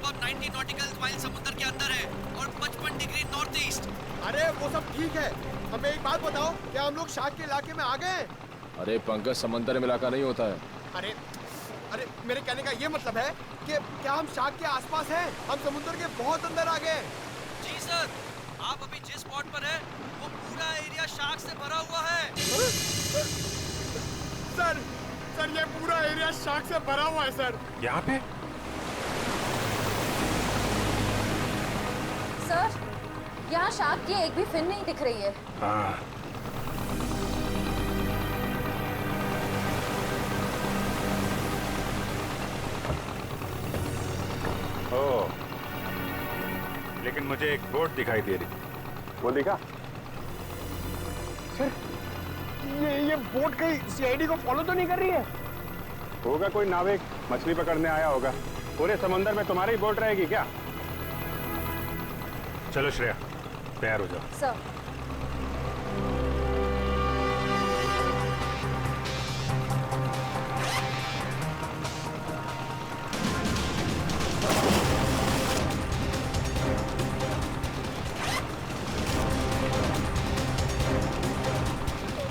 अब 90 nautical mile समुद्र के अंदर है और 55 डिग्री नॉर्थ ईस्ट। अरे वो सब ठीक है, हमें एक बात बताओ, क्या हम लोग शार्क के इलाके में आ गए? अरे पंकज, समंदर में इलाका नहीं होता है। अरे अरे मेरे कहने का ये मतलब है कि क्या हम शार्क के आसपास हैं? हम समुद्र के बहुत अंदर आ गए। जी सर, आप अभी जिस स्पॉट पर है वो पूरा एरिया शार्क से भरा हुआ है। सर सर ये पूरा एरिया शार्क से भरा हुआ है सर। यहाँ पे सर, यहाँ शार्क की एक भी फिन नहीं दिख रही है। हाँ, ओ, लेकिन मुझे एक बोट दिखाई दे रही। वो देखा सर, ये बोट कहीं सीआईडी को फॉलो तो नहीं कर रही है? होगा कोई नाविक मछली पकड़ने आया होगा। पूरे समंदर में तुम्हारी ही बोट रहेगी क्या? चलो श्रेया, तैयार हो जाओ। सर,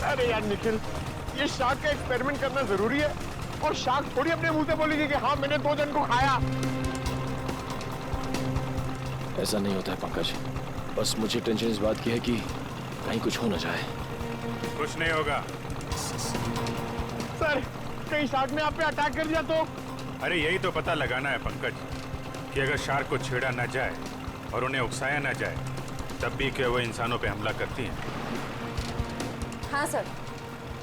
अरे यार निखिल, ये शार्क का एक्सपेरिमेंट करना जरूरी है और शार्क थोड़ी अपने मुंह से बोलेगी कि हाँ मैंने 2 जन को खाया। ऐसा नहीं होता है पंकज, बस मुझे टेंशन इस बात की है कि कहीं कुछ हो न जाए। कुछ नहीं होगा। सर, कहीं शार्क ने आप पे अटैक कर दिया तो? अरे यही तो पता लगाना है पंकज, कि अगर शार्क को छेड़ा न जाए और उन्हें उकसाया न जाए, तब भी क्या वो इंसानों पे हमला करती हैं? हाँ सर,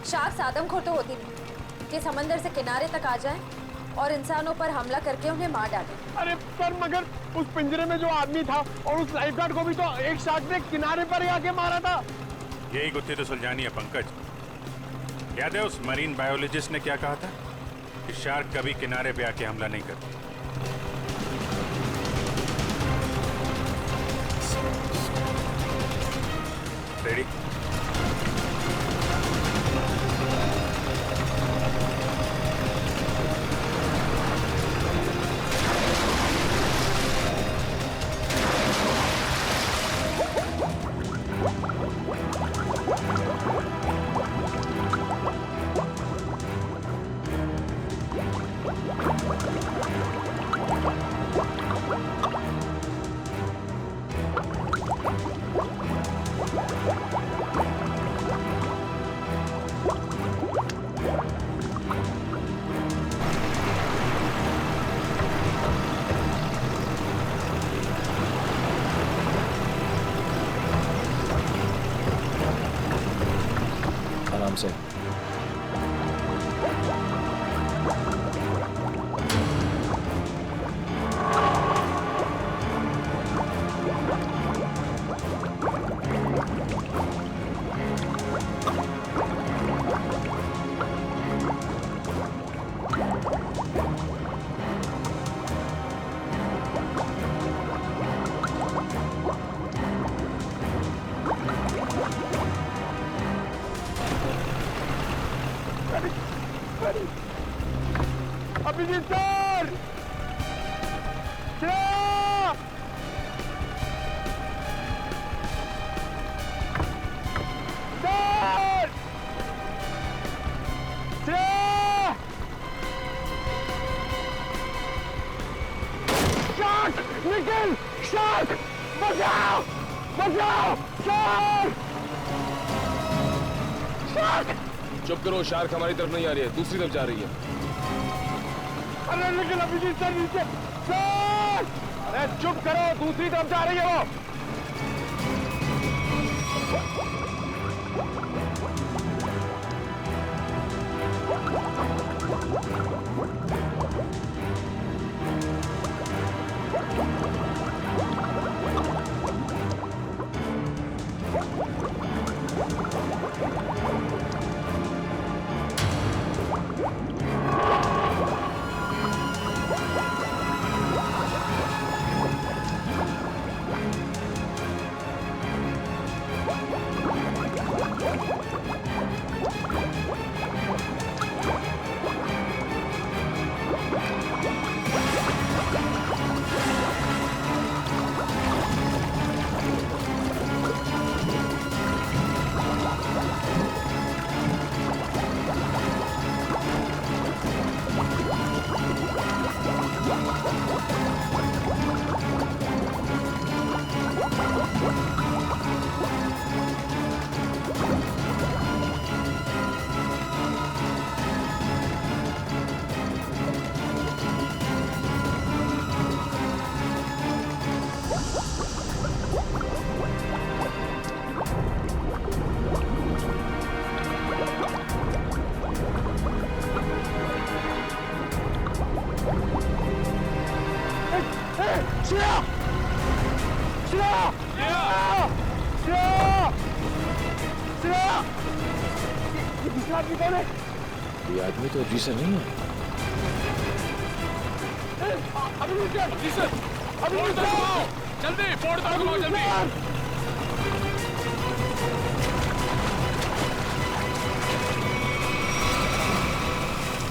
शार्क आदमखोर तो होती नहीं कि समंदर से किनारे तक आ जाए और इंसानों पर हमला करके उन्हें मार डाले। अरे पर मगर उस पिंजरे में जो आदमी था और उस लाइफगार्ड को भी तो एक शार्क ने किनारे पर ही आके मारा था। यही गुत्थी तो सुलझानी है पंकज। याद है उस मरीन बायोलॉजिस्ट ने क्या कहा था कि शार्क कभी किनारे पे आके हमला नहीं करती। रेडी? आराम से। Abhijeet sir! Sir! Shark! Nikhil! Shark! बचाओ! बचाओ! शार्क! शार्क! चुप करो, शार्क हमारी तरफ नहीं आ रही है, दूसरी तरफ जा रही है। अरे निखिल, अभिजीत सर नीचे! सर! अरे चुप करो, दूसरी तरफ जा रही है वो। श्रेया! श्रेया! श्रेया! श्रेया! ये दूसरा आदमी कौन है? ये आदमी तो जी सर नहीं है। अभिनंदन! जी सर, अभिनंदन! जल्दी बोर्ड तक घुमाओ, जल्दी।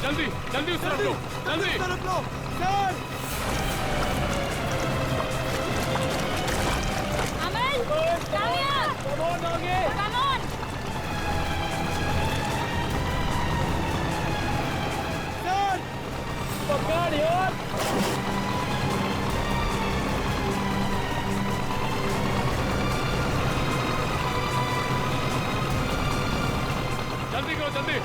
जल्दी जल्दी उस तरफ लो, जल्दी। अमन, काव्या, come on। जल्दी करो, जल्दी।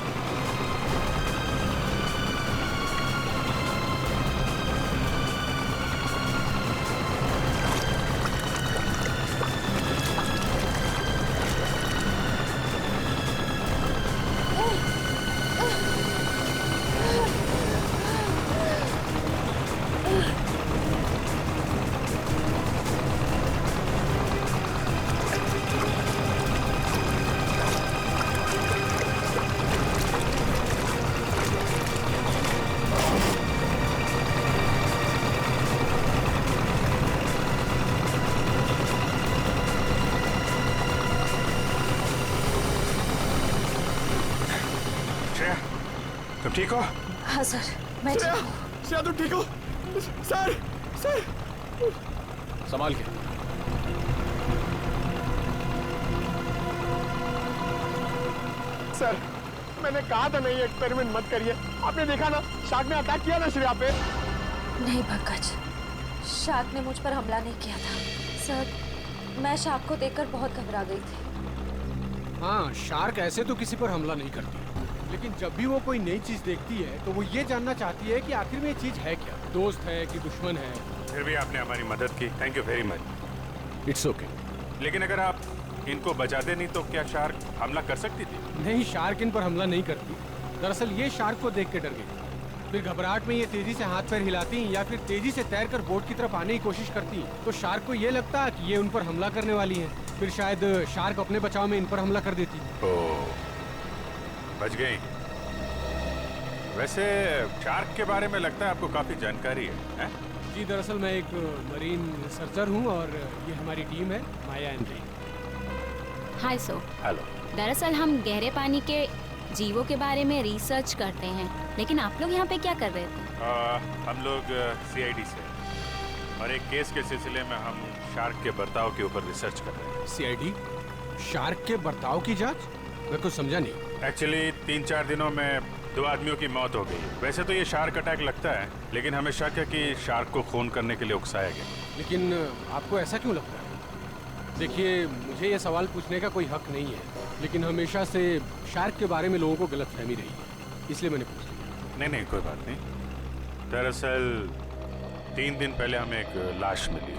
श्रेया, तुम ठीक हो? हाँ सर, मैं ठीक हूँ। श्रेया तुम ठीक हो? सर! सर! संभाल के। सर, मैंने कहा था नहीं एक्सपेरिमेंट मत करिए। आपने देखा ना, शार्क ने अटैक किया ना श्रेया पे। नहीं पंकज, शार्क ने मुझ पर हमला नहीं किया था। सर, मैं शार्क को देखकर बहुत घबरा गई थी। हाँ, शार्क ऐसे तो किसी पर हमला नहीं करती, लेकिन जब भी वो कोई नई चीज देखती है तो वो ये जानना चाहती है कि आखिर में ये चीज है क्या, दोस्त है कि दुश्मन है। फिर भी आपने हमारी मदद की, thank you very much. It's okay. लेकिन अगर आप इनको बचाते नहीं तो क्या शार्क हमला कर सकती थी? नहीं, शार्क इन पर हमला नहीं करती। दरअसल ये शार्क को देख के डर गई, फिर घबराहट में ये तेजी से हाथ पैर हिलाती या फिर तेजी से तैरकर बोट की तरफ आने की कोशिश करती, तो शार्क को ये लगता कि ये उन पर हमला करने वाली है। फिर शायद शार्क अपने बचाव में इन पर हमला कर देती। ओह, बच गई। वैसे शार्क के बारे में लगता है आपको काफी जानकारी है? जी, दरअसल मैं एक मरीन रिसर्चर हूँ और ये हमारी टीम है, माया and re. Hi so, hello. दरअसल हम गहरे पानी के जीवों के बारे में रिसर्च करते हैं, लेकिन आप लोग यहाँ पे क्या कर रहे थे? हम लोग CID से और एक केस के सिलसिले में हम शार्क के बर्ताव के ऊपर रिसर्च कर रहे हैं। CID? शार्क के बर्ताव की जांच? मैं कुछ समझा नहीं। एक्चुअली 3-4 दिनों में 2 आदमियों की मौत हो गई। वैसे तो ये शार्क अटैक लगता है, लेकिन हमें शक है कि शार्क को खून करने के लिए उकसाया गया। लेकिन आपको ऐसा क्यों लगता है? देखिए, मुझे ये सवाल पूछने का कोई हक नहीं है, लेकिन हमेशा से शार्क के बारे में लोगों को गलतफहमी रही है, इसलिए मैंने पूछ लिया। नहीं, कोई बात नहीं। दरअसल 3 दिन पहले हमें एक लाश मिली।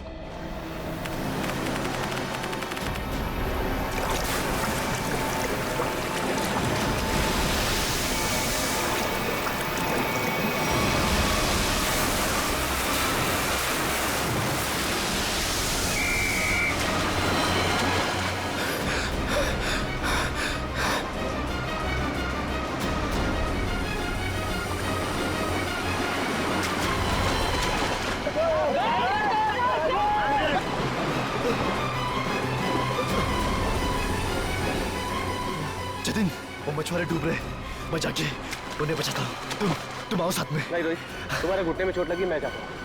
जतिन, वो मछुआरे डूब रहे, मैं जाके उन्हें बचाता हूँ। तुम आओ साथ में। नहीं रोहित, तुम्हारे घुटने में चोट लगी, मैं जाता हूँ।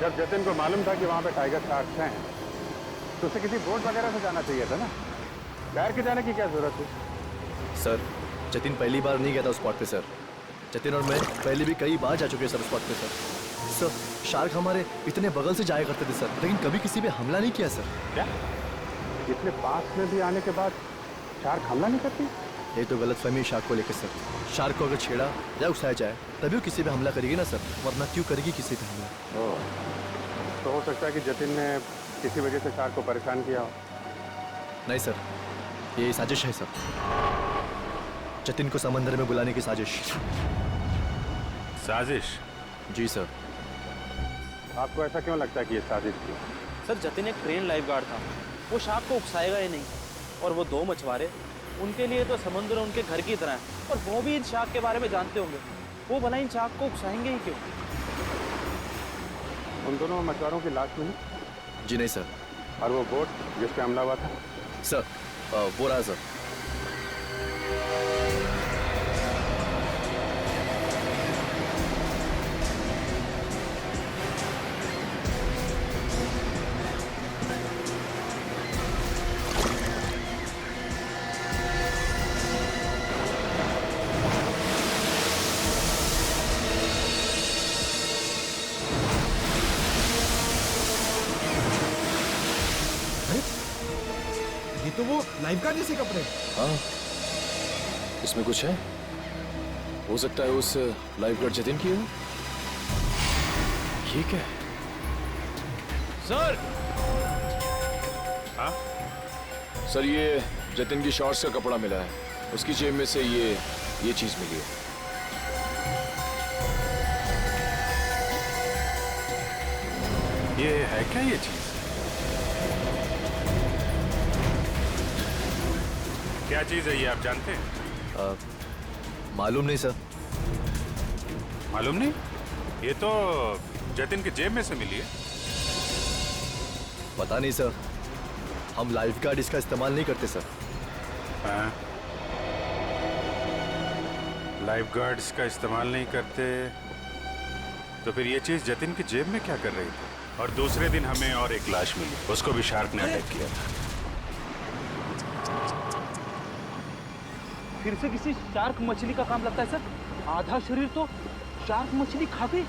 जब जतिन को मालूम था कि वहाँ पे टाइगर शार्क्स हैं, तो उसे किसी बोट वगैरह से जाना चाहिए था ना, तैर के जाने की क्या जरूरत है? सर जतिन पहली बार नहीं गया था उस स्पॉट पे सर। जतिन और मैं पहले भी कई बार जा चुके हैं सर उस स्पॉट पे सर। सर शार्क हमारे इतने बगल से जाया करते थे सर, लेकिन कभी किसी पे हमला नहीं किया सर। क्या इतने पास में भी आने के बाद शार्क हमला नहीं करती? ये तो गलत फहमी शार्क को लेकर सर। शार्क को अगर छेड़ा या उकसाया जाए तभी वो किसी पे हमला करेगी ना सर, वरना क्यों करेगी किसी पे हमला। तो हो सकता है कि जतिन ने किसी वजह से शार्क को परेशान किया हो। नहीं सर, ये साजिश है सर, जतिन को समंदर में बुलाने की साजिश। साजिश? जी सर। आपको ऐसा क्यों लगता है कि ये साजिश थी? सर जतिन एक ट्रेन लाइफ गार्ड था, वो शार्क को उकसाएगा ही नहीं। और वो दो मछुआरे, उनके लिए तो समुद्र उनके घर की तरह है, और वो भी इन शार्क के बारे में जानते होंगे, वो भला इन शार्क को उकसाएंगे ही क्यों? उन दोनों मछुआरों की लाश मिली? जी नहीं सर। और वो बोट जिस पे हमला हुआ था? सर वो रहा सर। तो वो लाइफ गार्ड जैसे कपड़े। हाँ, इसमें कुछ है। हो सकता है उस लाइफ गार्ड जतिन की हो। ठीक है सर। हाँ सर, ये जतिन की शॉर्ट्स का कपड़ा मिला है, उसकी जेब में से ये चीज मिली है। ये है क्या ये चीज? क्या चीज है ये, आप जानते हैं? मालूम नहीं सर। मालूम नहीं? ये तो जतिन की जेब में से मिली है। पता नहीं सर, हम लाइफ गार्ड इसका इस्तेमाल नहीं करते सर। हाँ? लाइफ गार्ड्स का इस्तेमाल नहीं करते तो फिर ये चीज जतिन की जेब में क्या कर रही थी? और दूसरे दिन हमें और एक लाश मिली, उसको भी शार्क ने अटैक किया था। फिर से किसी शार्क मछली का काम लगता है सर। आधा शरीर तो शार्क मछली खा गई।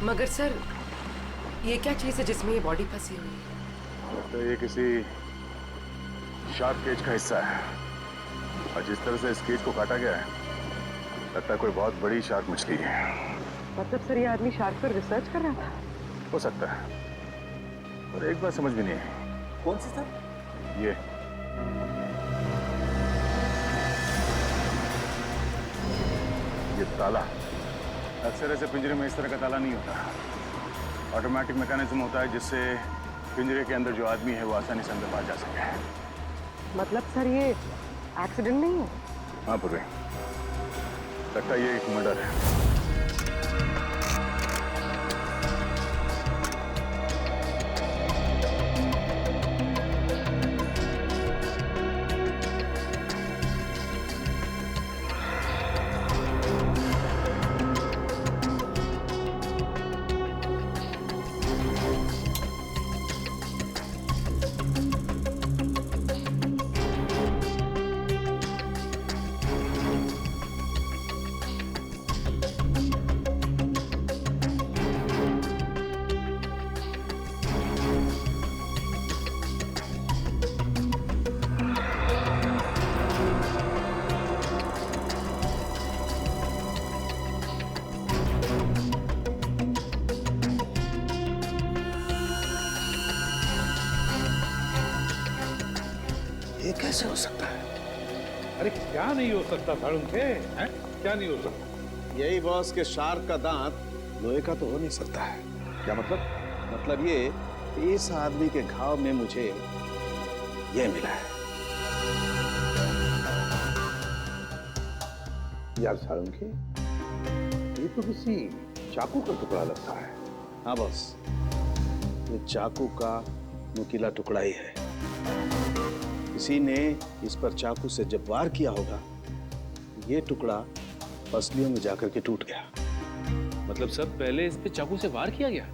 मगर सर ये क्या चीज है जिसमें ये बॉडी फंसी हुई है? तो ये किसी शार्क केज का हिस्सा है, और जिस तरह से इस केज को काटा गया है लगता है कोई बहुत बड़ी शार्क मछली है। मतलब सर ये आदमी शार्क पर रिसर्च कर रहा था? हो सकता है, और एक बात समझ में नहीं आई। कौन सी सर? ये ताला अक्सर ऐसे पिंजरे में इस तरह का ताला नहीं होता। ऑटोमेटिक मैकेनिज्म होता है जिससे पिंजरे के अंदर जो आदमी है वो आसानी से अंदर बाहर जा सके। मतलब सर ये एक्सीडेंट नहीं है? हाँ पूर्वी, लगता है ये एक मर्डर है। ये कैसे हो सकता है? अरे क्या नहीं हो सकता साळुंखे, हैं? क्या नहीं हो सकता? यही बॉस के शार्क का दांत लोहे का तो हो नहीं सकता है। क्या मतलब? मतलब ये इस आदमी के घाव में मुझे ये मिला है। यार साळुंखे, ये तो किसी चाकू का टुकड़ा लगता है। हाँ बॉस, ये चाकू का नुकीला टुकड़ा ही है। किसी ने इस पर चाकू से जब वार किया होगा, ये टुकड़ा पसलियों में जाकर के टूट गया। मतलब सर पहले इस पे चाकू से वार किया गया,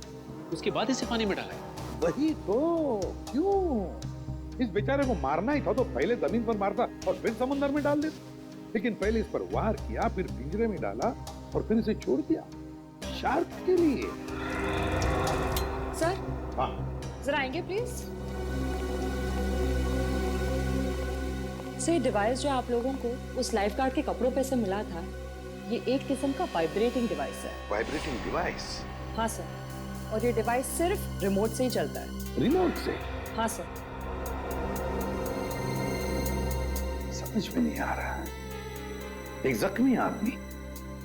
उसके बाद इसे पानी में डाला? वही तो, क्यों? इस बेचारे को मारना ही था तो पहले जमीन पर मारता और फिर समुद्र में डाल देता। लेकिन पहले इस पर वार किया, फिर पिंजरे में डाला और फिर इसे छोड़ दिया शार्क के लिए। सर, हाँ, जरा आएंगे प्लीज। सर, डिवाइस जो आप लोगों को उस लाइफ गार्ड के कपड़ों पे से मिला था, ये एक किस्म का वाइब्रेटिंग डिवाइस है। Vibrating device? हाँ सर, और ये डिवाइस सिर्फ रिमोट से ही चलता है। रिमोट से? हाँ सर। समझ में नहीं आ रहा। एक जख्मी आदमी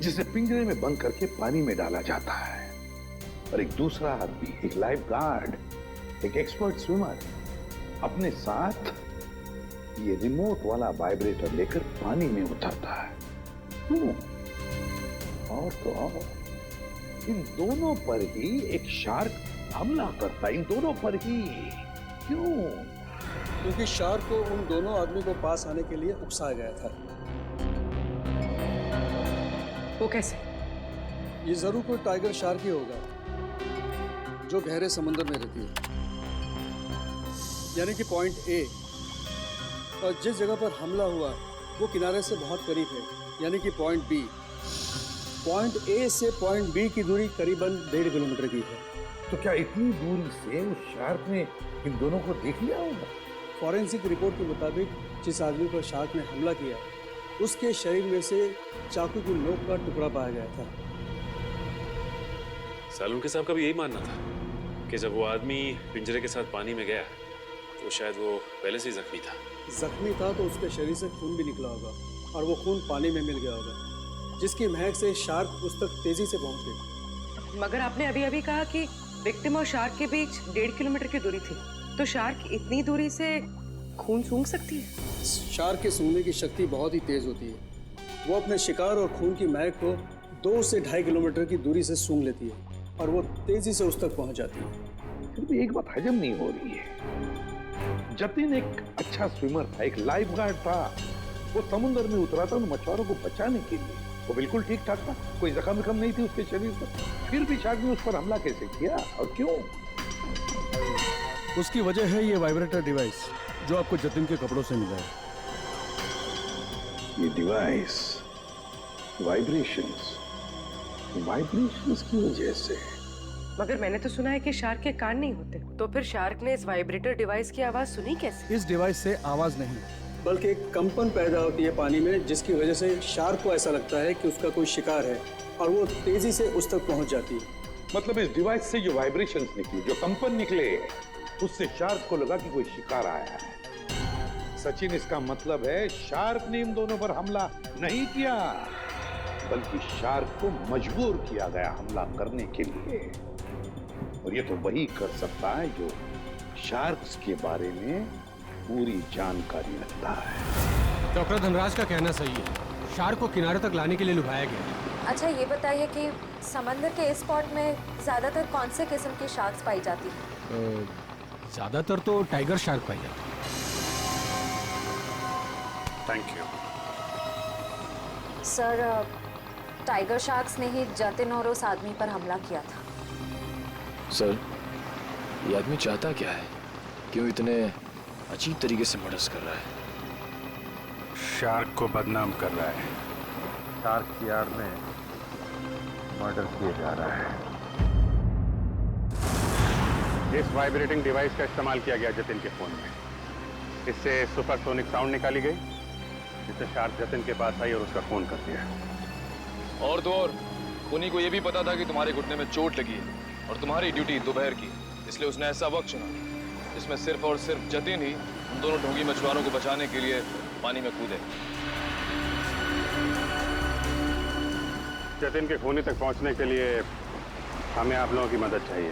जिसे पिंजरे में बंद करके पानी में डाला जाता है, और एक दूसरा आदमी, एक लाइफ गार्ड, एक एक्सपर्ट स्विमर, अपने साथ ये रिमोट वाला वाइब्रेटर लेकर पानी में उतरता है। क्यों? और तो और, इन दोनों पर ही एक शार्क हमला करता है, इन दोनों पर ही। क्यों? क्योंकि शार्क को उन दोनों आदमी को पास आने के लिए उकसाया गया था। वो कैसे? ये जरूर कोई टाइगर शार्क ही होगा जो गहरे समुद्र में रहती है, यानी कि पॉइंट ए। और जिस जगह पर हमला हुआ वो किनारे से बहुत करीब है, यानी कि पॉइंट बी। पॉइंट ए से पॉइंट बी की दूरी करीबन 1.5 किलोमीटर की है। तो क्या इतनी दूरी से उस शार्क ने इन दोनों को देख लिया होगा? फॉरेंसिक रिपोर्ट के मुताबिक जिस आदमी पर शार्क ने हमला किया, उसके शरीर में से चाकू की नोक का टुकड़ा पाया गया था। सालुंके साहब का भी यही मानना था कि जब वो आदमी पिंजरे के साथ पानी में गया तो शायद वो पहले से ही जख्मी था। जख्मी था तो उसके शरीर से खून भी निकला होगा, और वो खून पानी में मिल गया होगा, जिसकी महक से शार्क उस तक तेजी से पहुंच गई। मगर आपने अभी अभी कहा कि विक्टिम और शार्क के बीच 1.5 किलोमीटर की दूरी थी, तो शार्क इतनी दूरी से खून सूंघ सकती है? शार्क के सूंघने की शक्ति बहुत ही तेज होती है। वो अपने शिकार और खून की महक को 2 से 2.5 किलोमीटर की दूरी से सूंघ लेती है, और वो तेजी से उस तक पहुंच जाती है। फिर भी एक बात हजम नहीं हो रही है। जतिन एक अच्छा स्विमर था, एक लाइफ गार्ड था। वो समुद्र में उतरा था उन मछुआरों को बचाने के लिए। वो बिल्कुल ठीक ठाक था, कोई जख्म विख्म नहीं थी उसके शरीर पर। फिर भी शार्क ने उस पर हमला कैसे किया और क्यों? उसकी वजह है ये वाइब्रेटर डिवाइस जो आपको जतिन के कपड़ों से मिला है। ये डिवाइस वाइब्रेशंस की वजह से। मगर मैंने तो सुना है कि शार्क के कान नहीं होते, तो फिर शार्क ने इस वाइब्रेटर डिवाइस की आवाज सुनी कैसे? इस डिवाइस से आवाज नहीं, बल्कि एक कंपन पैदा होती है पानी में, जिसकी वजह से शार्क को ऐसा लगता है कि उसका कोई शिकार है, और वो तेजी से उस तक पहुंच जाती है। मतलब इस डिवाइस से जो वाइब्रेशंस निकली, जो कंपन निकले, उससे शार्क को लगा कि कोई शिकार आया है। सचिन, इसका मतलब है शार्क ने इन दोनों पर हमला नहीं किया, बल्कि शार्क को मजबूर किया गया हमला करने के लिए। और ये तो वही कर सकता है जो शार्क्स के बारे में पूरी जानकारी रखता है। डॉक्टर धनराज का कहना सही है, शार्क को किनारे तक लाने के लिए लुभाया गया। अच्छा, ये बताइए कि समंदर के इस स्पॉट में ज्यादातर कौन से किस्म की शार्क्स पाई जाती है? ज्यादातर तो टाइगर शार्क पाई जाती है। Thank you sir, tiger sharks ने ही जतिन और उस आदमी पर हमला किया था। सर, ये आदमी चाहता क्या है? क्यों इतने अजीब तरीके से मर्डर कर रहा है? शार्क को बदनाम कर रहा है। शार्क की आड़ में मर्डर किया जा रहा है। इस वाइब्रेटिंग डिवाइस का इस्तेमाल किया गया जतिन के फोन में। इससे सुपरसोनिक साउंड निकाली गई, जिससे शार्क जतिन के पास आई और उसका फोन कर दिया। और तो और, खूनी को यह भी पता था कि तुम्हारे घुटने में चोट लगी है और तुम्हारी ड्यूटी दोपहर की, इसलिए उसने ऐसा वक्त चुना जिसमें सिर्फ और सिर्फ जतिन ही उन दोनों ढोंगी मछुआरों को बचाने के लिए पानी में कूदे। जतिन के खूनी तक पहुंचने के लिए हमें आप लोगों की मदद चाहिए।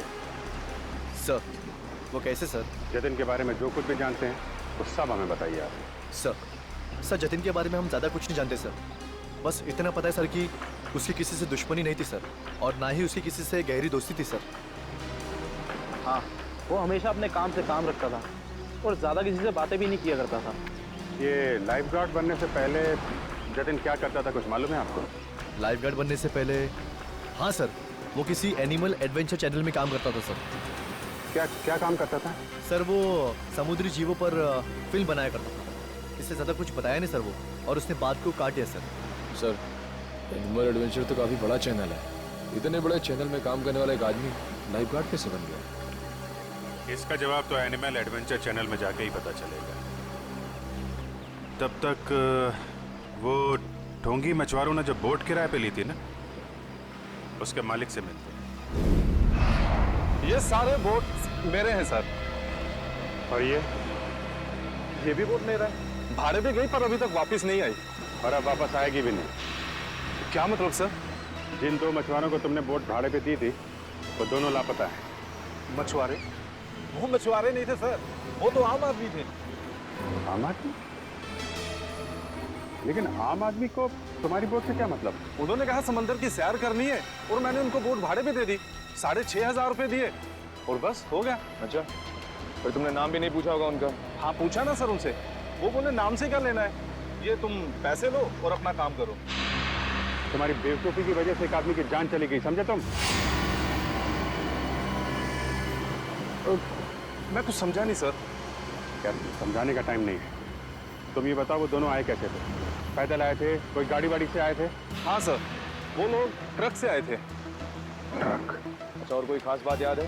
सर, वो कैसे सर? जतिन के बारे में जो कुछ भी जानते हैं वो सब हमें बताइए आप। सर जतिन के बारे में हम ज़्यादा कुछ नहीं जानते सर। बस इतना पता है सर कि उसकी किसी से दुश्मनी नहीं थी सर, और ना ही उसकी किसी से गहरी दोस्ती थी सर। हाँ, वो हमेशा अपने काम से काम रखता था और ज़्यादा किसी से बातें भी नहीं किया करता था। ये लाइफ गार्ड बनने से पहले जतिन क्या करता था, कुछ मालूम है आपको? लाइफ गार्ड बनने से पहले? हाँ सर, वो किसी एनिमल एडवेंचर चैनल में काम करता था सर। क्या क्या काम करता था? सर वो समुद्री जीवों पर फिल्म बनाया करता था। इससे ज़्यादा कुछ बताया नहीं सर वो, और उसने बात को काट दिया सर। सर एनिमल एडवेंचर तो काफी बड़ा चैनल है, इतने बड़े चैनल में काम करने वाला एक आदमी लाइफ गार्ड कैसे बन गया? इसका जवाब तो एनिमल एडवेंचर चैनल में जाके ही पता चलेगा। तब तक वो ढोंगी मछुआरों ने जब बोट किराए पे ली थी ना, उसके मालिक से मिलते। ये सारे बोट मेरे हैं सर। और ये भी बोट मेरा है। भाड़े पे गई पर अभी तक वापस नहीं आई। और अब वापस आएगी भी नहीं। क्या मतलब सर? जिन 2 मछुआरों को तुमने बोट भाड़े पे दी थी, वो दोनों लापता हैं। मछुआरे? वो मछुआरे नहीं थे सर, वो तो आम आदमी थे। आम आदमी? लेकिन आम आदमी को तुम्हारी बोट से क्या मतलब? उन्होंने कहा समंदर की सैर करनी है और मैंने उनको बोट भाड़े पे दे दी। 6,500 रुपए दिए और बस हो गया। अच्छा, पर तुमने नाम भी नहीं पूछा होगा उनका? हाँ पूछा ना सर उनसे, वो बोले नाम से क्या लेना है, ये तुम पैसे लो और अपना काम करो। तुम्हारी बेवकूफी की वजह से एक आदमी की जान चली गई, समझे तुम? मैं कुछ समझा नहीं सर। क्या समझाने का टाइम नहीं है। तुम ये बताओ वो दोनों आए कैसे थे? पैदल आए थे, कोई गाड़ी वाड़ी से आए थे? हाँ सर, वो लोग ट्रक से आए थे। ट्रक? अच्छा, और कोई खास बात याद है?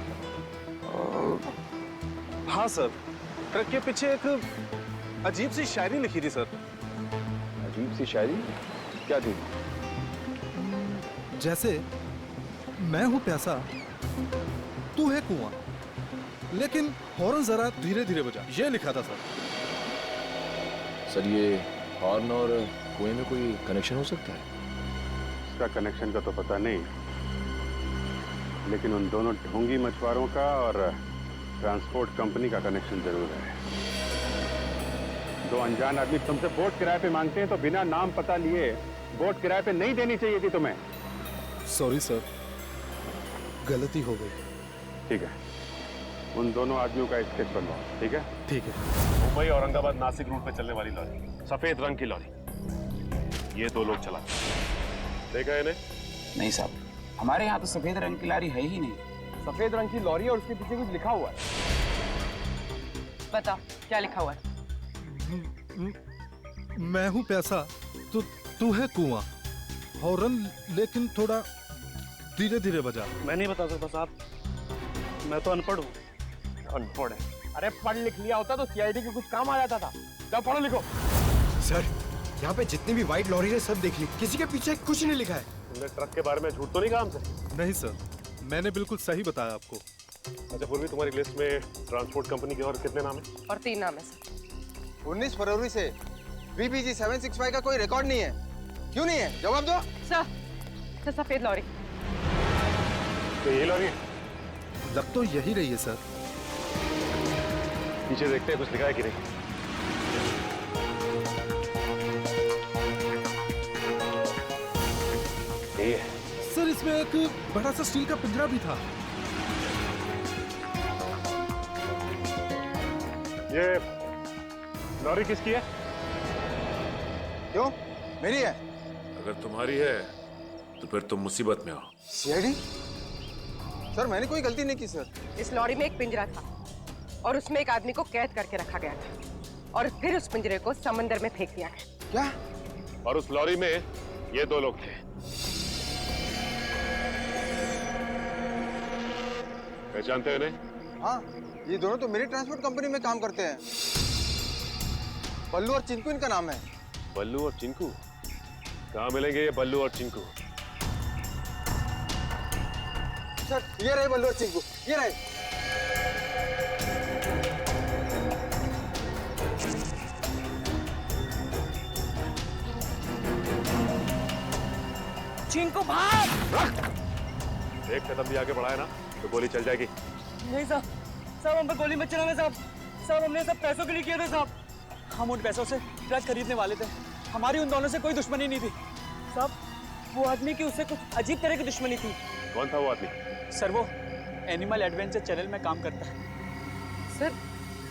हाँ सर, ट्रक के पीछे एक अजीब सी शायरी लिखी थी सर। अजीब सी शायरी? क्या थी? जैसे मैं हूं प्यासा, तू है कुआं, लेकिन हॉर्न जरा धीरे धीरे बजा, ये लिखा था सर। सर ये हॉर्न और कुएं में कोई कनेक्शन हो सकता है? इसका कनेक्शन का तो पता नहीं, लेकिन उन दोनों ढोंगी मछुआरों का और ट्रांसपोर्ट कंपनी का कनेक्शन जरूर है। 2 अनजान आदमी तुमसे बोट किराए पे मांगते हैं तो बिना नाम पता लिए बोट किराए पे नहीं देनी चाहिए थी तुम्हें। सॉरी सर, गलती हो गई। ठीक है, उन दोनों आदमियों का स्केच बनवाओ। ठीक है? ठीक है। मुंबई औरंगाबाद नासिक रूट पे चलने वाली लॉरी, सफेद रंग की लॉरी, ये 2 लोग चलाते। देखा है इन्हें? नहीं साहब, हमारे यहाँ तो सफेद रंग की लॉरी है ही नहीं। सफेद रंग की लॉरी और उसके पीछे कुछ लिखा हुआ है। बता क्या लिखा हुआ है? मैं हूं प्यासा, तू है कुआं, हॉर्न लेकिन थोड़ा धीरे धीरे बजा। मैं नहीं बता सकता साहब, मैं तो अनपढ़ हूँ। अनपढ़ है? अरे पढ़ लिख लिया होता तो सीआईडी के कुछ काम आ जाता था। क्या पढ़ो लिखो? सर, यहाँ पे जितनी भी व्हाइट लॉरी है सब देख ली, किसी के पीछे कुछ नहीं लिखा है। तुमने ट्रक के बारे में झूठ तो नहीं कहा हमसे? नहीं सर, मैंने बिल्कुल सही बताया आपको। अच्छा पूर्वी, तुम्हारी लिस्ट में ट्रांसपोर्ट कंपनी के और कितने नाम है? और 3 नाम है सर। 19 फरवरी से BBG 765 का कोई रिकॉर्ड नहीं है। क्यों नहीं है? जवाब दो। सर, सफेद लॉरी। तो ये लॉरी है? लग तो यही रही है सर। पीछे देखते हैं कुछ लिखा है कि नहीं। ये सर, इसमें एक बड़ा सा स्टील का पिंजरा भी था। ये लॉरी किसकी है? क्यों? मेरी है। अगर तुम्हारी है तो फिर तुम मुसीबत में हो। सीआईडी? सर, मैंने कोई गलती नहीं की सर। इस लॉरी में एक पिंजरा था और उसमें एक आदमी को कैद करके रखा गया था और फिर उस पिंजरे को समंदर में फेंक दिया गया। क्या? और उस लॉरी में ये 2 लोग थे। पहचानते हो इन्हें? हाँ, ये दोनों तो मेरी ट्रांसपोर्ट कंपनी में काम करते हैं। बल्लू और चिंकू इनका नाम है। बल्लू और चिंकू? कहाँ मिलेंगे ये बल्लू और चिंकू? सर, ये रहे बल्लू और चिंकू, ये रहे। चिंकू भाग! एक कदम भी आगे बढ़ाया ना तो गोली चल जाएगी। नहीं साहब, साहब हम पे गोली मत चलाना साहब। साहब हमने सब पैसों के लिए किया था साहब। हम उन पैसों से ट्रक खरीदने वाले थे। हमारी उन दोनों से कोई दुश्मनी नहीं थी साहब। वो आदमी की उससे कुछ अजीब तरह की दुश्मनी थी। कौन था वो आदमी? सर, वो एनिमल एडवेंचर चैनल में काम करता है। सर,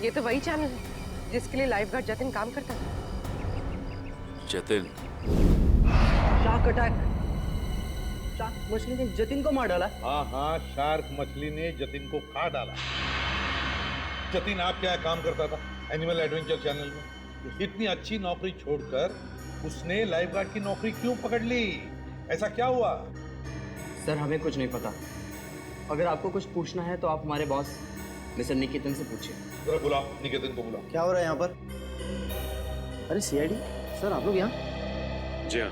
ये तो वही चैनल है जिसके लिए लाइफ गार्ड जतिन काम करता है। जतिन? Shark attack. शार्क मछली ने जतिन को मार डाला। हाँ हाँ, शार्क मछली ने जतिन को खा डाला। जतिन आपके यहाँ काम करता था एनिमल एडवेंचर चैनल में। इतनी अच्छी नौकरी छोड़कर उसने लाइफ गार्ड की नौकरी क्यों पकड़ ली? ऐसा क्या हुआ? सर हमें कुछ नहीं पता। अगर आपको कुछ पूछना है तो आप हमारे बॉस मिस्टर निकेतन से पूछिए। जरा बुलाओ निकेतन को बुलाओ। क्या हो रहा है यहाँ पर? अरे सीआईडी सर, आप लोग यहाँ? जी हाँ,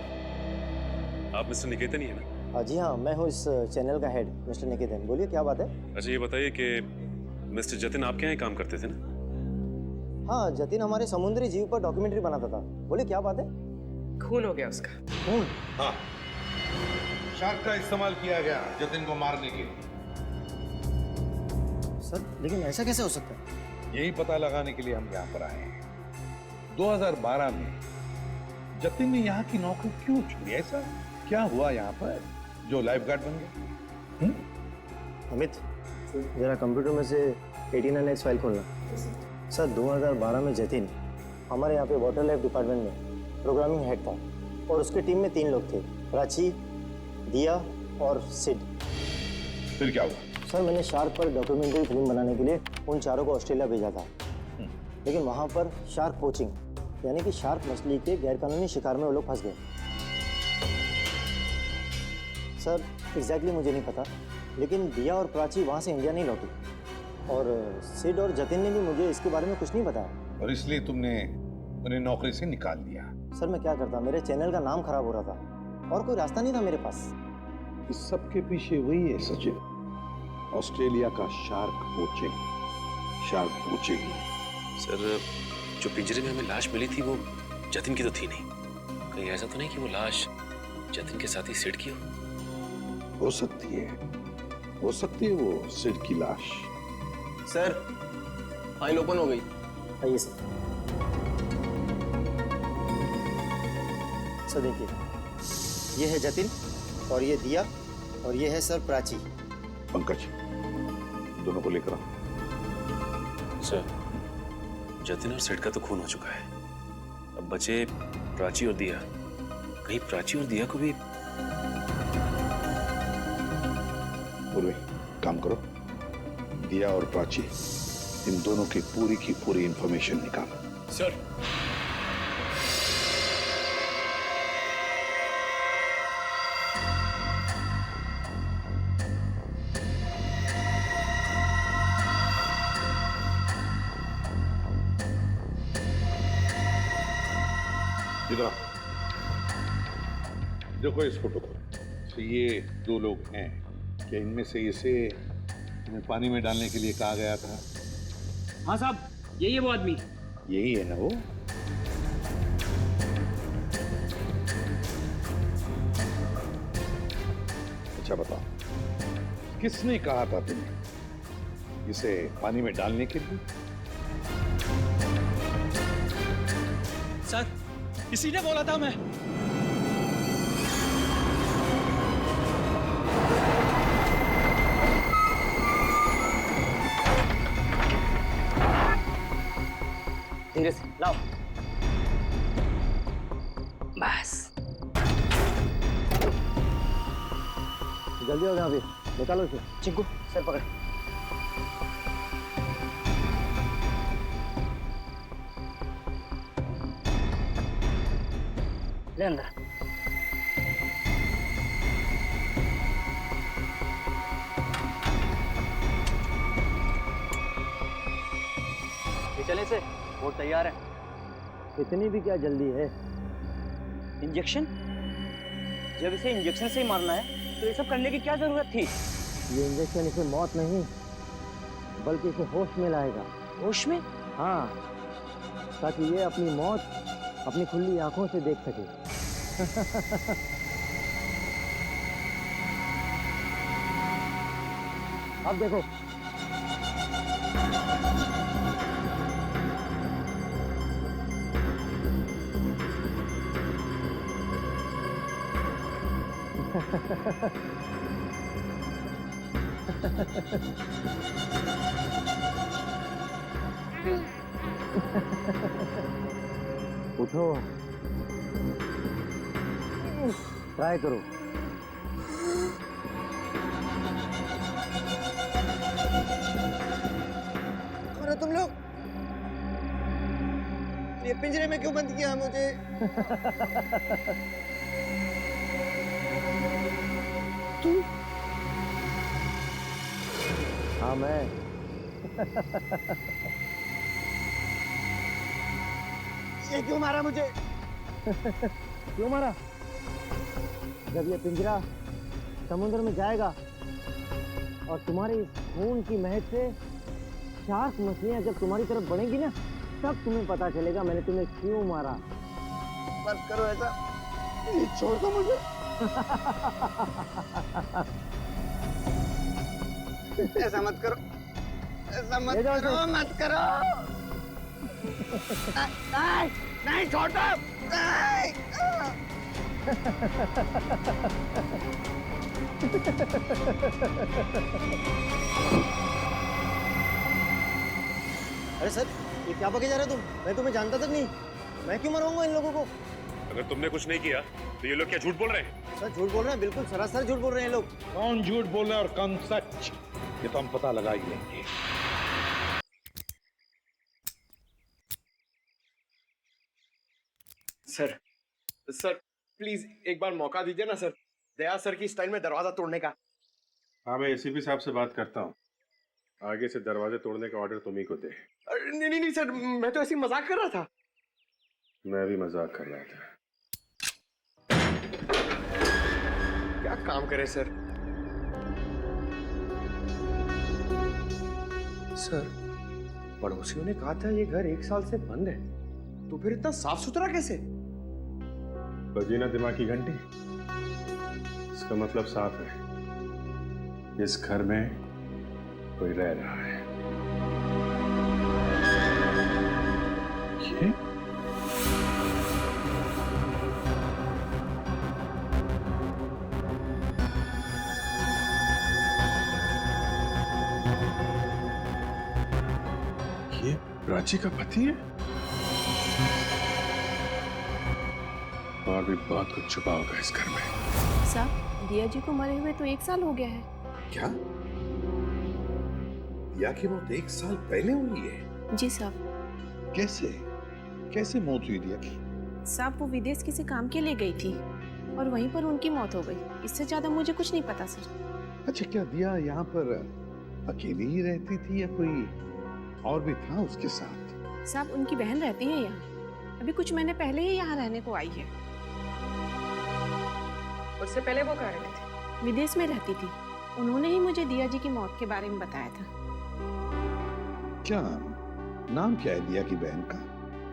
आप मिस्टर निकेतन ही है ना? जी हाँ, मैं हूँ इस चैनल का हेड मिस्टर निकेतन। बोलिए क्या बात है? अच्छा ये बताइए कि मिस्टर जतिन आपके यहाँ ही काम करते थे ना? हाँ, जतिन हमारे समुद्री जीव पर डॉक्यूमेंट्री बनाता था। बोलिए क्या बात है? खून हो गया उसका। खून? हाँ, शार्क का इस्तेमाल किया गया जतिन को मारने के लिए। सर लेकिन ऐसा कैसे हो सकता है? यही पता लगाने के लिए हम यहाँ पर आए हैं। 2012 में जतिन ने यहाँ की नौकरी क्यों छोड़ी? ऐसा क्या हुआ यहाँ पर जो लाइफ गार्ड बन गया? अमित, जरा कंप्यूटर में से 89X फाइल खोलना। सर 2012 में जतिन हमारे यहाँ पे वाटर लाइफ डिपार्टमेंट में प्रोग्रामिंग हेड था और उसके टीम में 3 लोग थे, प्राची, दिया और सिड। फिर क्या हुआ? सर मैंने शार्क पर डॉक्यूमेंट्री फिल्म बनाने के लिए उन चारों को ऑस्ट्रेलिया भेजा था, लेकिन वहाँ पर शार्क पोचिंग यानी कि शार्क मछली के गैरकानूनी शिकार में वो लोग फंस गए। सर एग्जैक्टली मुझे नहीं पता, लेकिन दिया और प्राची वहाँ से इंडिया नहीं लौटी और सिड और जतिन ने भी मुझे इसके बारे में कुछ नहीं बताया। और इसलिए तुमने उन्हें नौकरी से निकाल दिया? सर मैं क्या करता, मेरे चैनल का नाम खराब हो रहा था और कोई रास्ता नहीं था मेरे पास। इस सब के पीछे वही है सचिन, ऑस्ट्रेलिया का शार्क पोचिंग। सर जो पिंजरे में हमें लाश मिली थी वो जतिन की तो थी नहीं। कहीं ऐसा तो नहीं कि वो लाश जतिन के साथ ही सिड की हो सकती है वो सिड की लाश। सर फाइल ओपन हो गई। आइए सर। सर देखिए, ये है जतिन और ये दिया और ये है सर प्राची। पंकज दोनों को लेकर आओ। सर जतिन और सिड का तो खून हो चुका है, अब बचे प्राची और दिया। कहीं प्राची और दिया को भी काम करो, दिया और प्राची इन दोनों की पूरी इंफॉर्मेशन निकालो। सर देखो इस फोटो को, तो ये 2 लोग हैं। क्या इनमें से इसे पानी में डालने के लिए कहा गया था? हाँ साहब, यही है वो आदमी। यही है ना वो? अच्छा बताओ, किसने कहा था तुम्हें इसे पानी में डालने के लिए? सर किसी ने बोला था। मैं लाओ बस जल्दी हो, यहाँ पे निकालो इसे। चिंकू सर पकड़। ले अंदर। ये चले से वो तैयार है। इतनी भी क्या जल्दी है? इंजेक्शन? जब इसे इंजेक्शन से ही मारना है तो ये सब करने की क्या जरूरत थी? ये इंजेक्शन इसे मौत नहीं बल्कि इसे होश में लाएगा। होश में? हाँ, ताकि ये अपनी मौत अपनी खुली आंखों से देख सके। अब देखो। उठो, ट्राई करो। हो तुम लोग? ये पिंजरे में क्यों बंद किया मुझे? तू? हाँ मैं। ये क्यों मारा मुझे? क्यों मारा? जब ये पिंजरा समुद्र में जाएगा और तुम्हारी इस खून की महक से शार्क मछलियां जब तुम्हारी तरफ बढ़ेंगी ना, तब तुम्हें पता चलेगा मैंने तुम्हें क्यों मारा। मत करो ऐसा, छोड़ दो मुझे। ऐसा मत करो, ऐसा मत करो, मत करो। नहीं, नहीं छोड़ दो। नहीं। अरे सर, ये क्या बके जा रहे हो तुम? मैं तुम्हें जानता तक नहीं। मैं क्यों मरवाऊंगा इन लोगों को? अगर तुमने कुछ नहीं किया तो ये लोग क्या झूठ बोल रहे हैं? सर झूठ बोल रहे हैं, बिल्कुल सरासर झूठ बोल रहे हैं लोग। कौन झूठ बोल रहा है और कौन सच, ये तो हम पता लगा ही लेंगे। सर सर प्लीज एक बार मौका दीजिए ना सर, दया सर की स्टाइल में दरवाजा तोड़ने का। हाँ, मैं एसीपी साहब से बात करता हूँ। आगे से दरवाजे तोड़ने का ऑर्डर तुम्ही को दे। नहीं नहीं नहीं सर, मैं तो ऐसे ही मजाक कर रहा था। मैं भी मजाक कर रहा था। क्या काम करे सर? सर, पड़ोसियों ने कहा था ये घर 1 साल से बंद है, तो फिर इतना साफ सुथरा कैसे? बजी ना दिमाग की घंटी। इसका मतलब साफ है, इस घर में कोई रह रहा है। ये? ये प्राची का पति है? और भी बहुत कुछ छुपा होगा इस घर में। साहब, दिया जी को मरे हुए तो 1 साल हो गया है। क्या? दिया की मौत 1 साल पहले हुई है? जी साहब। कैसे? कैसे मौत हुई दिया की? साहब, वो विदेश किसी काम के लिए गई थी और वहीं पर उनकी मौत हो गई। इससे ज्यादा मुझे कुछ नहीं पता सर। अच्छा, क्या दिया यहाँ पर अकेली ही रहती थी या कोई और भी था उसके साथ? साहब, उनकी बहन रहती है यहाँ। अभी कुछ महीने पहले ही यहाँ रहने को आई है। उससे पहले वो कहाँ रहती थी? विदेश में रहती थी। उन्होंने ही मुझे दिया जी की मौत के बारे में बताया था। क्या नाम क्या है दिया की बहन का?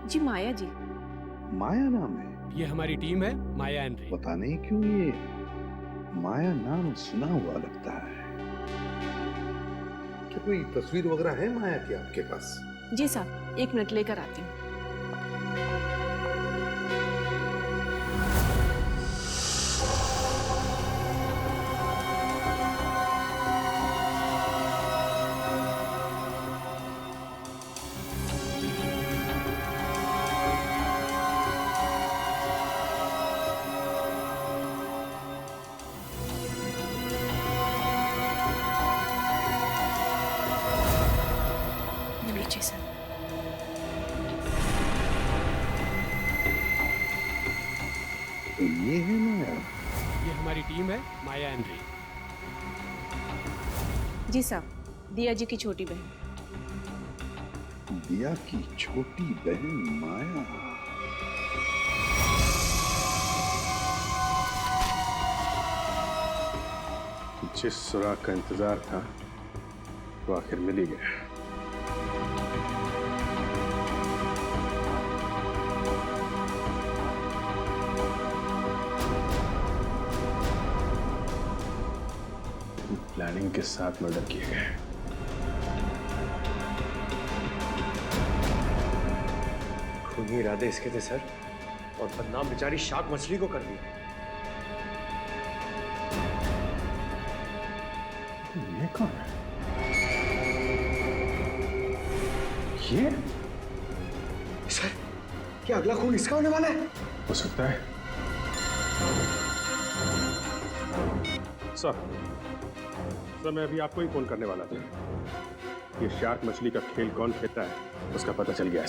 जी माया जी। माया नाम है? ये हमारी टीम है, माया एंड रे। पता नहीं क्यों ये माया नाम सुना हुआ लगता है। क्या कोई तस्वीर वगैरह है माया की आपके पास? जी साहब, 1 मिनट लेकर आती हूँ। तो ये है माया? ये हमारी टीम है, माया एंड रे। जी साहब, दिया जी की छोटी बहन। दिया की छोटी बहन माया। जिस सुराग का इंतजार था वो आखिर मिल ही गया। प्लानिंग के साथ मर्डर किए गए। खूनी इरादे इसके थे सर, और बदनाम बेचारी शार्क मछली को कर दिया। ये कौन है? ये? सर, क्या अगला खून इसका होने वाला है? हो सकता है। सर, मैं अभी आपको ही फोन करने वाला था। ये शार्क मछली का खेल कौन खेलता है उसका पता चल गया है।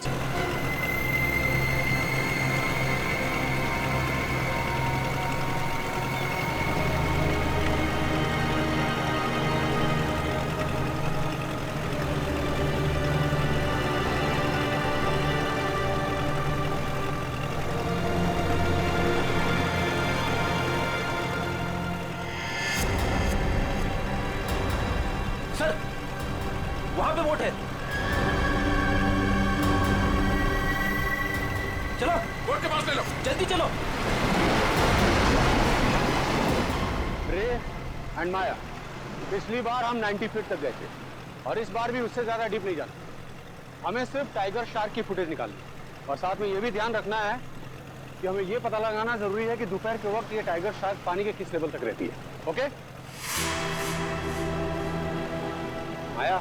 सर, वहां पे बोट है। चलो, बोट के पास ले लो, जल्दी चलो। रे एंड माया, पिछली बार हम 90 फीट तक गए थे और इस बार भी उससे ज्यादा डीप नहीं जाना। हमें सिर्फ टाइगर शार्क की फुटेज निकालनी और साथ में ये भी ध्यान रखना है कि हमें ये पता लगाना जरूरी है कि दोपहर के वक्त ये टाइगर शार्क पानी के किस लेवल तक रहती है। ओके? माया,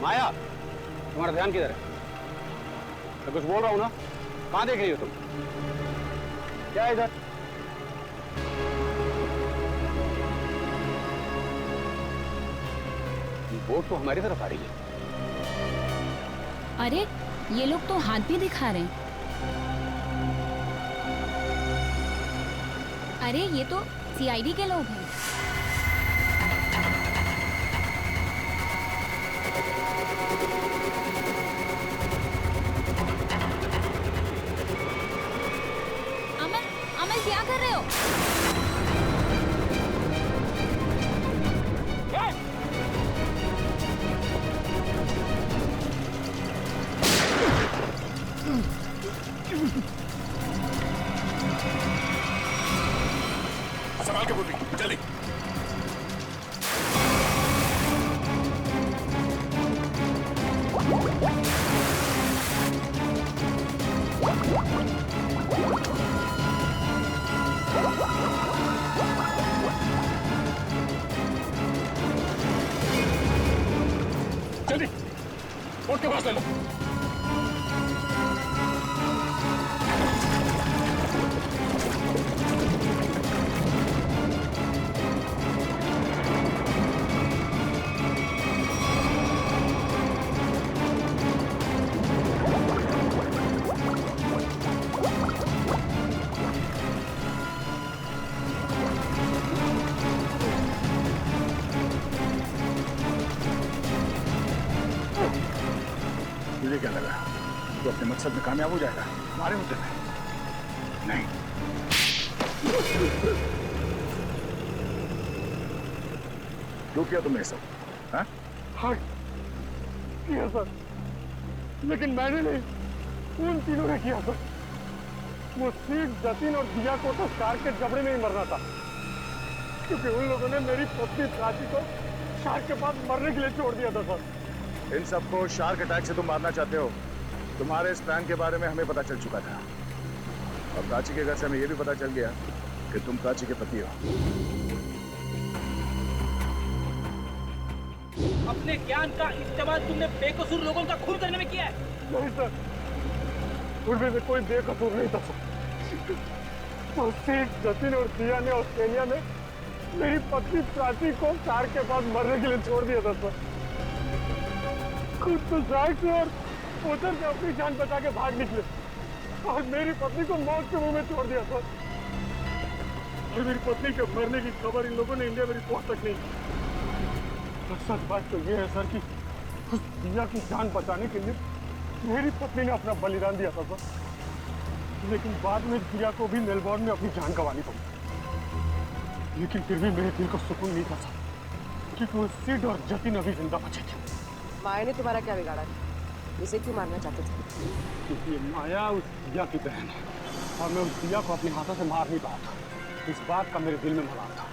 माया, तुम्हारा ध्यान किधर है? मैं कुछ बोल रहा हूं ना? कहां देख रही हो तुम? क्या है इधर? बोट तो हमारी तरफ आ रही है। अरे ये लोग तो हाथ भी दिखा रहे हैं। अरे ये तो सीआईडी के लोग हैं। अमल क्या कर रहे हो? संभाल के बोल रही, जल्दी। जल्दी बोट के पास ले लो। तुझे क्या लगा तो अपने मकसद में कामयाब हो जाएगा हमारे मुद्दे में? नहीं। क्यों किया तुमने सब? हाँ? हाँ किया सर, लेकिन मैंने नहीं, उन तीनों ने किया सर। वो सिर्फ जतिन और दिया को तो शार्क के जबड़े में ही मरना था, क्योंकि उन लोगों ने मेरी पत्नी प्राची को शार्क के पास मरने के लिए छोड़ दिया था सर। इन सबको शार्क अटैक से तुम मारना चाहते हो। तुम्हारे इस प्लान के बारे में हमें पता चल चुका था और प्राची के घर से हमें यह भी पता चल गया कि तुम प्राची के पति हो। अपने ज्ञान का इस्तेमाल तुमने बेकसूर लोगों का खून करने में किया है। नहीं सर, उनमें से कोई बेकसूर नहीं था सर। तो सिर्फ जतिन और दिया ने ऑस्ट्रेलिया में मेरी पत्नी प्राची को शार्क के पास मरने के लिए छोड़ दिया था सर। खुद तो शार्क से और उधर से अपनी जान बचा के भाग निकले और मेरी पत्नी को मौत के मुंह में छोड़ दिया सर। और मेरी पत्नी के मरने की खबर इन लोगों ने इंडिया में रिपोर्ट तक नहीं की। और सच बात तो ये है सर कि उस दिया की जान बचाने के लिए मेरी पत्नी ने अपना बलिदान दिया था सर, लेकिन बाद में दिया को भी मेलबोर्न में अपनी जान गंवानी पड़ी। लेकिन फिर भी मेरे दिल को सुकून नहीं था सर, क्योंकि वो सिड और जतिन अभी जिंदा बचे थे। माया ने तुम्हारा क्या बिगाड़ा? इसे क्यों मारना चाहते थे? क्योंकि ये माया उस दिया की बहन है और मैं उस दिया को अपने हाथों से मार नहीं पाया था। इस बात का मेरे दिल में मलाल था।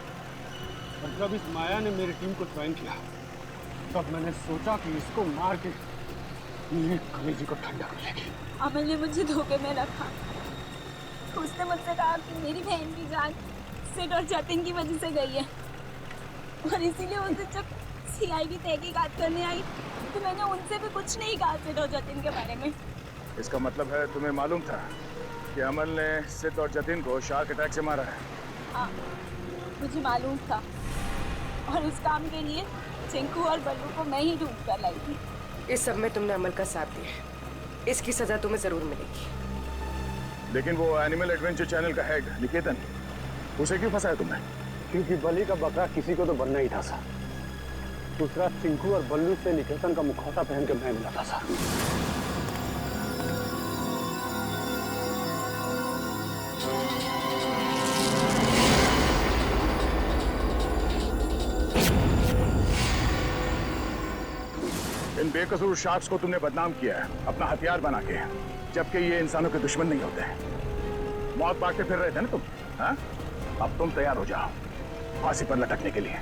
और जब इस माया ने मेरी टीम को ज्वाइन किया तब मैंने सोचा कि इसको मार के मेरे कलेजे को ठंडा कर लेगी। अमल ने मुझे धोखे में रखा। उसने मुझसे कहा कि मेरी बहन की जान सिड और जतिन की वजह से गई है और इसीलिए उस दिन जब सीआईडी तहकीकात करने आई तो मैंने उनसे भी कुछ नहीं कहा सिड और जतिन के बारे में। इसका मतलब है तुम्हें मालूम था कि अमल ने सिड और जतिन को शार्क अटैक से मारा है? हाँ, मुझे मालूम था और इस काम के लिए चिंकू और बल्लू को मैं ही ढूंढ कर लाई थी। इस सब में तुमने अमल का साथ दिया है। इसकी सजा तुम्हें जरूर मिलेगी। लेकिन वो एनिमल एडवेंचर चैनल का हेड निकेतन, उसे क्यों फंसाया तुमने? क्योंकि बलि का बकरा किसी को तो बनना ही था सर। दूसरा, चिंकू और बल्लू से निकेतन का मुखौटा पहन के मैं मिला था सर। इन बेकसूर शार्क्स को तुमने बदनाम किया है अपना हथियार बना के, जबकि ये इंसानों के दुश्मन नहीं होते। मौत बांटते फिर रहे थे ना तुम, हाँ? अब तुम तैयार हो जाओ फांसी पर लटकने के लिए।